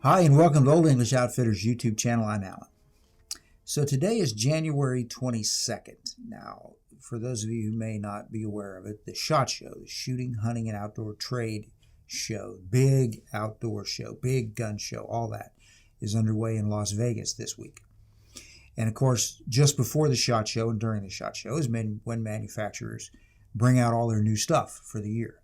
Hi, and welcome to Old English Outfitters YouTube channel. I'm Alan. So today is January 22nd. Now, for those of you who may not be aware of it, the SHOT Show, the Shooting, Hunting, and Outdoor Trade Show, big outdoor show, big gun show, all that is underway in Las Vegas this week. And of course, just before the SHOT Show and during the SHOT Show is when manufacturers bring out all their new stuff for the year.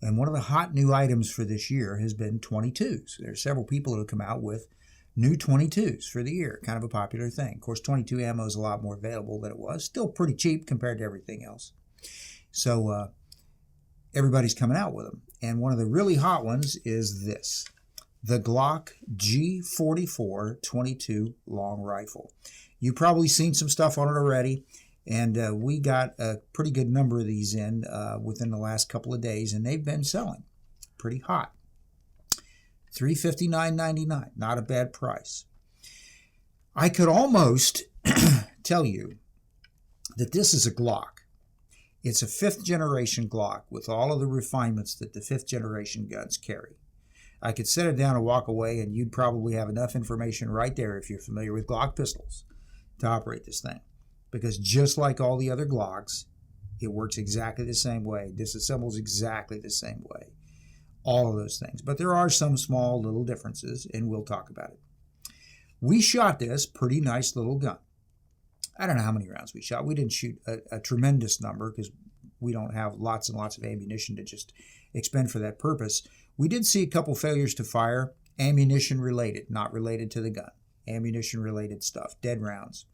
And one of the hot new items for this year has been 22s. There are several people who have come out with new 22s for the year, kind of a popular thing. Of course, 22 ammo is a lot more available than it was. Still pretty cheap compared to everything else. So everybody's coming out with them. And one of the really hot ones is this, the Glock G44 22 long rifle. You've probably seen some stuff on it already. And we got a pretty good number of these in within the last couple of days, and they've been selling pretty hot. $359.99, not a bad price. I could almost tell you that this is a Glock. It's a 5th generation Glock with all of the refinements that the 5th generation guns carry. I could set it down and walk away, and you'd probably have enough information right there if you're familiar with Glock pistols to operate this thing. Because just like all the other Glocks, it works exactly the same way, disassembles exactly the same way, all of those things. But there are some small little differences, and we'll talk about it. We shot this pretty nice little gun. I don't know how many rounds we shot. We didn't shoot a tremendous number because we don't have lots and lots of ammunition to just expend for that purpose. We did see a couple failures to fire, ammunition related, not related to the gun. Ammunition related stuff, dead rounds.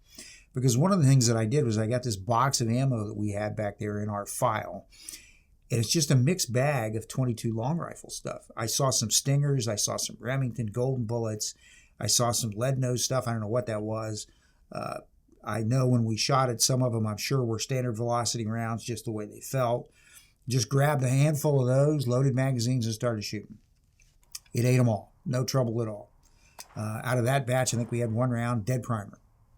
Because one of the things that I did was I got this box of ammo that we had back there in our file. And it's just a mixed bag of 22 long rifle stuff. I saw some Stingers. I saw some Remington Golden Bullets. I saw some lead nose stuff. I don't know what that was. I know when we shot it, some of them I'm sure were standard velocity rounds, just the way they felt. Just grabbed a handful of those, loaded magazines, and started shooting. It ate them all. No trouble at all. Out of that batch, I think we had one round dead primer.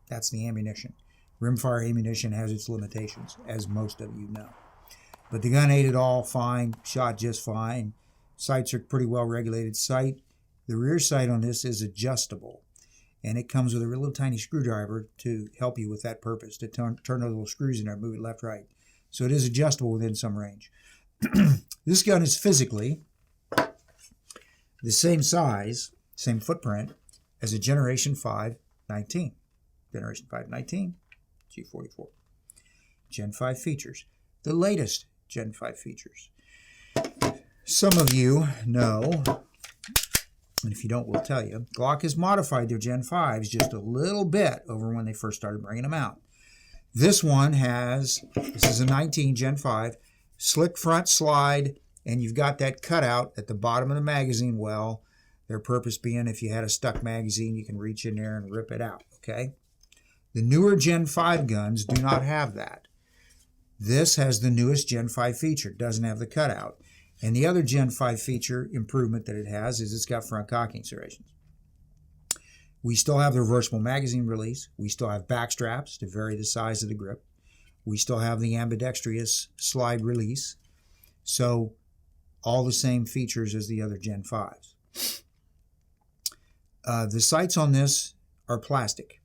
That's the ammunition. Rimfire ammunition has its limitations, as most of you know. But the gun ate it all fine, shot just fine. Sights are pretty well regulated sight. The rear sight on this is adjustable, and it comes with a little tiny screwdriver to help you with that purpose, to turn those little screws in there, move it left, right. So it is adjustable within some range. This gun is physically the same size, same footprint as a Generation 5 19. Generation 5 19, G44. Gen 5 features. The latest Gen 5 features. Some of you know, and if you don't, we'll tell you, Glock has modified their Gen 5s just a little bit over when they first started bringing them out. This one has, this is a 19 Gen 5, slick front slide, and you've got that cutout at the bottom of the magazine well. Their purpose being if you had a stuck magazine, you can reach in there and rip it out, okay? The newer Gen 5 guns do not have that. This has the newest Gen 5 feature. It doesn't have the cutout. And the other Gen 5 feature improvement that it has is it's got front cocking serrations. We still have the reversible magazine release. We still have back straps to vary the size of the grip. We still have the ambidextrous slide release. So all the same features as the other Gen 5s. The sights on this are plastic.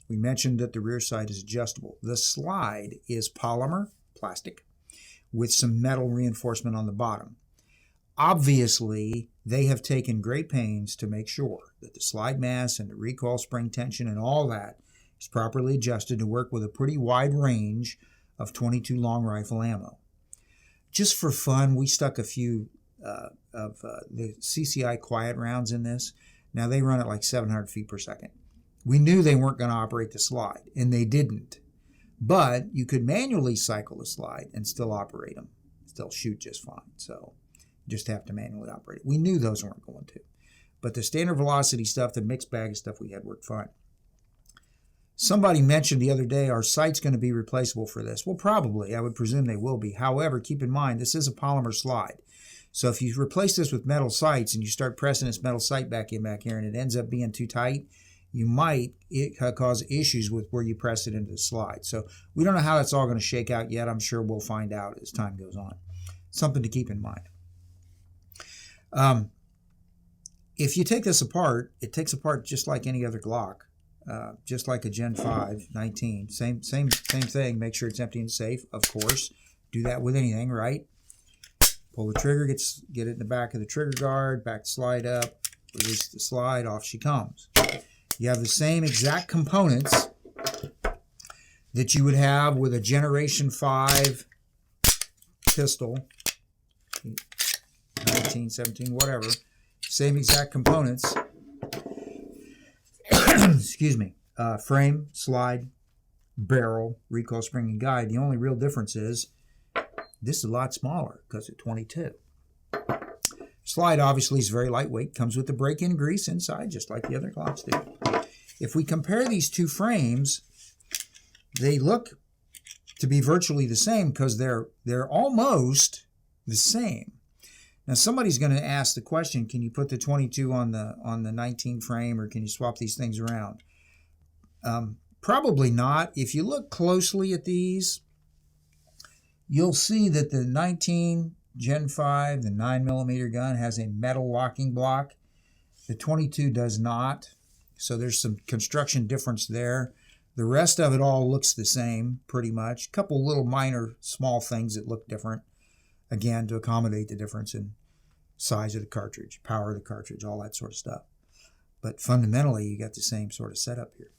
We mentioned that the rear sight is adjustable. The slide is polymer, plastic, with some metal reinforcement on the bottom. Obviously, they have taken great pains to make sure that the slide mass and the recoil spring tension and all that is properly adjusted to work with a pretty wide range of 22 long rifle ammo. Just for fun, we stuck a few of the CCI quiet rounds in this. Now, they run at like 700 feet per second. We knew they weren't going to operate the slide, and they didn't. But you could manually cycle the slide and still operate them, still shoot just fine. So you just have to manually operate it. We knew those weren't going to. But the standard velocity stuff, the mixed bag of stuff we had worked fine. Somebody mentioned the other day, are sights going to be replaceable for this? Well, probably. I would presume they will be. However, keep in mind, this is a polymer slide. So if you replace this with metal sights and you start pressing this metal sight back here and it ends up being too tight, you might cause issues with where you press it into the slide. So we don't know how that's all going to shake out yet. I'm sure we'll find out as time goes on. Something to keep in mind. if you take this apart, it takes apart just like any other Glock, just like a Gen 5 19. Same thing. Make sure it's empty and safe, of course. Do that with anything, right? Pull the trigger, get it in the back of the trigger guard, back slide up, release the slide, off she comes. You have the same exact components that you would have with a Generation 5 pistol, 19, 17, whatever. Same exact components. Excuse me. Frame, slide, barrel, recoil, spring, and guide. The only real difference is this is a lot smaller because it's 22. Slide obviously is very lightweight, comes with the break-in grease inside, just like the other Glocks do. If we compare these two frames, they look to be virtually the same because they're almost the same. Now somebody's going to ask the question, can you put the 22 on the 19 frame, or can you swap these things around? Probably not. If you look closely at these, you'll see that the 19 Gen 5, the 9mm gun, has a metal locking block. The 22 does not. So there's some construction difference there. The rest of it all looks the same, pretty much. A couple little minor small things that look different, again, to accommodate the difference in size of the cartridge, power of the cartridge, all that sort of stuff. But fundamentally, you got the same sort of setup here.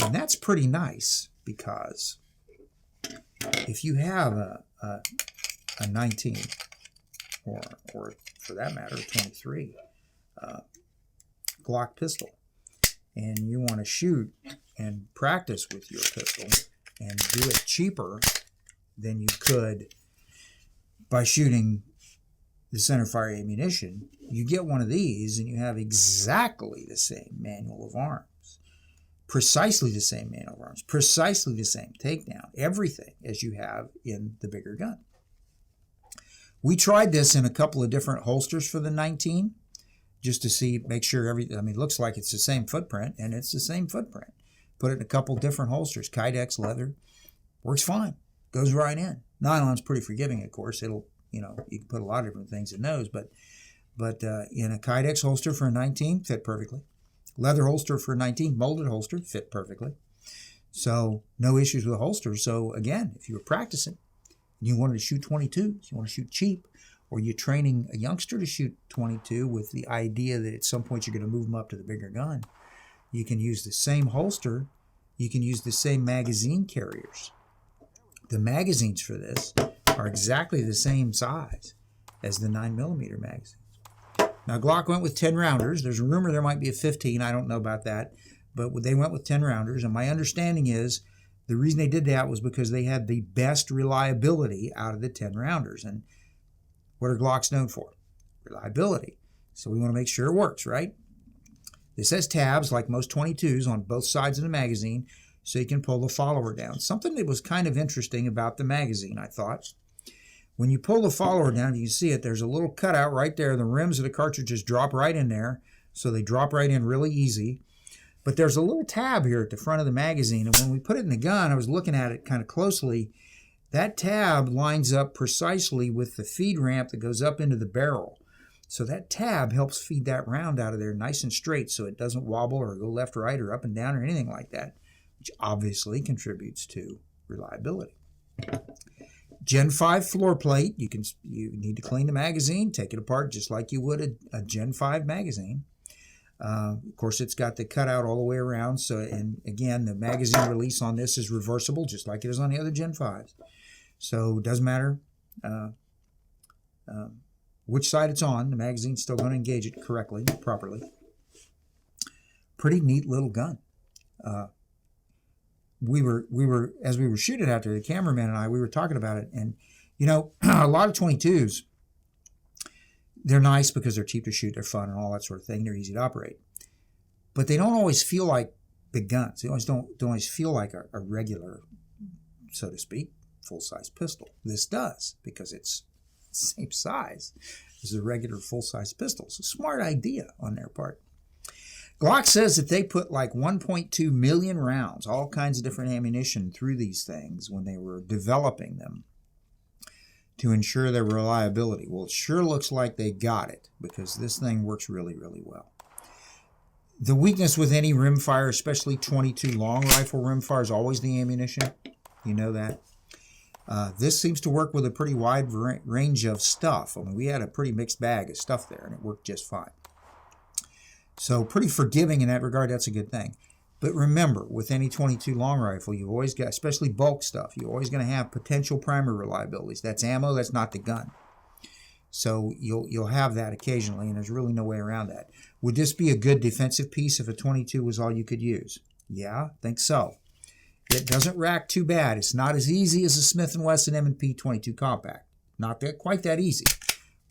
And that's pretty nice, because if you have a 19, or for that matter, a 23 Glock pistol, and you want to shoot and practice with your pistol and do it cheaper than you could by shooting the centerfire ammunition, you get one of these and you have exactly the same manual of arms, precisely the same manual of arms, precisely the same takedown, everything as you have in the bigger gun. We tried this in a couple of different holsters for the 19, just to see, make sure everything, I mean, it looks like it's the same footprint, and it's the same footprint. Put it in a couple different holsters, Kydex leather, works fine, goes right in. Nylon's pretty forgiving, of course. It'll, you can put a lot of different things in those, but in a Kydex holster for a 19, fit perfectly. Leather holster for a 19, molded holster, fit perfectly. So no issues with the holster. So again, if you were practicing, you wanted to shoot 22s, you want to shoot cheap, or you're training a youngster to shoot 22 with the idea that at some point you're going to move them up to the bigger gun, you can use the same holster, you can use the same magazine carriers. The magazines for this are exactly the same size as the 9mm magazines. Now Glock went with 10 rounders. There's a rumor there might be a 15. I don't know about that, but they went with 10 rounders, and my understanding is the reason they did that was because they had the best reliability out of the 10 rounders. And what are Glocks known for? Reliability. So we want to make sure it works, right? This has tabs, like most 22s, on both sides of the magazine, so you can pull the follower down. Something that was kind of interesting about the magazine, I thought. When you pull the follower down, you can see it, there's a little cutout right there. The rims of the cartridges drop right in there, so they drop right in really easy. But there's a little tab here at the front of the magazine, and when we put it in the gun, I was looking at it kind of closely. That tab lines up precisely with the feed ramp that goes up into the barrel. So that tab helps feed that round out of there nice and straight, so it doesn't wobble or go left or right or up and down or anything like that, which obviously contributes to reliability. Gen 5 floor plate, you need to clean the magazine, take it apart just like you would a Gen 5 magazine. Of course, it's got the cutout all the way around. So, and again, the magazine release on this is reversible, just like it is on the other Gen 5s. So it doesn't matter which side it's on. The magazine's still going to engage it correctly, properly. Pretty neat little gun. We were as we were shooting out there, the cameraman and I, we were talking about it, and a lot of 22s, they're nice because they're cheap to shoot, they're fun and all that sort of thing, they're easy to operate, but they don't always feel like big guns. They always don't always feel like a regular, so to speak, full-size pistol. This does, because it's the same size as a regular full-size pistol. It's a smart idea on their part. Glock says that they put like 1.2 million rounds, all kinds of different ammunition, through these things when they were developing them to ensure their reliability. Well, it sure looks like they got it, because this thing works really, really well. The weakness with any rimfire, especially 22 long rifle rimfire, is always the ammunition. You know that. This seems to work with a pretty wide range of stuff. I mean, we had a pretty mixed bag of stuff there, and it worked just fine. So pretty forgiving in that regard. That's a good thing. But remember, with any 22 long rifle, you've always got, especially bulk stuff, you're always going to have potential primer reliabilities. That's ammo. That's not the gun. So you'll have that occasionally, and there's really no way around that. Would this be a good defensive piece if a 22 was all you could use? Yeah, I think so. It doesn't rack too bad. It's not as easy as a Smith & Wesson M&P 22 compact. Not that quite that easy,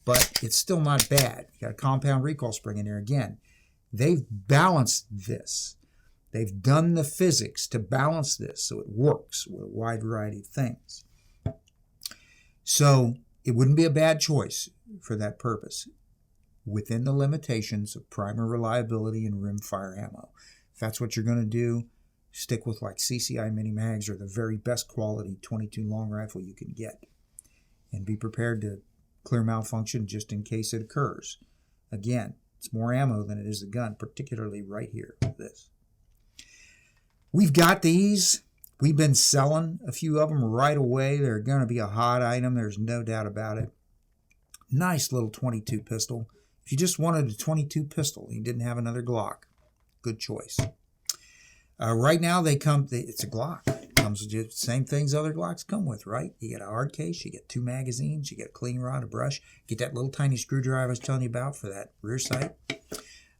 but it's still not bad. You got a compound recoil spring in there again. They've balanced this. They've done the physics to balance this so it works with a wide variety of things. So it wouldn't be a bad choice for that purpose, within the limitations of primer reliability and rimfire ammo. If that's what you're going to do, stick with like CCI mini mags or the very best quality 22 long rifle you can get, and be prepared to clear malfunction just in case it occurs. Again, it's more ammo than it is a gun, particularly right here with this. We've got these. We've been selling a few of them right away. They're going to be a hot item. There's no doubt about it. Nice little 22 pistol. If you just wanted a 22 pistol, you didn't have another Glock, good choice. Right now it's a Glock. It comes with the same things other Glocks come with, right? You get a hard case, you get 2 magazines, you get a clean rod, a brush, get that little tiny screwdriver I was telling you about for that rear sight.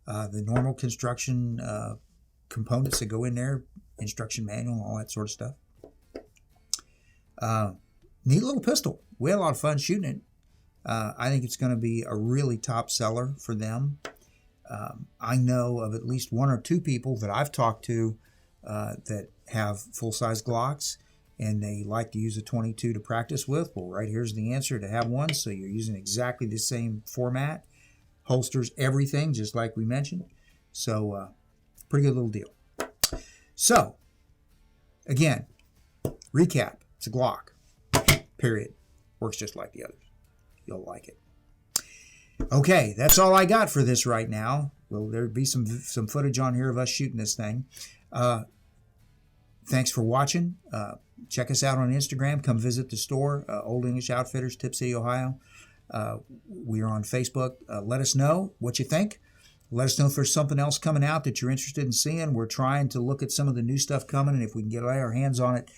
The normal construction components that go in there, instruction manual, all that sort of stuff. Neat little pistol. We had a lot of fun shooting it. I think it's going to be a really top seller for them. I know of at least 1 or 2 people that I've talked to that have full-size Glocks, and they like to use a 22 to practice with. Well, right here's the answer to have one. So you're using exactly the same format, holsters, everything, just like we mentioned. So pretty good little deal. So, again, recap. It's a Glock, period. Works just like the others. You'll like it. Okay, that's all I got for this right now. Well, there'll be some footage on here of us shooting this thing. Thanks for watching. Check us out on Instagram. Come visit the store, Old English Outfitters, Tip City, Ohio. We are on Facebook. Let us know what you think. Let us know if there's something else coming out that you're interested in seeing. We're trying to look at some of the new stuff coming, and if we can get our hands on it,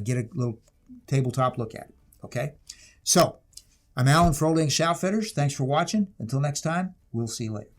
get a little tabletop look at it. Okay? So, I'm Alan for Old English Outfitters. Thanks for watching. Until next time, we'll see you later.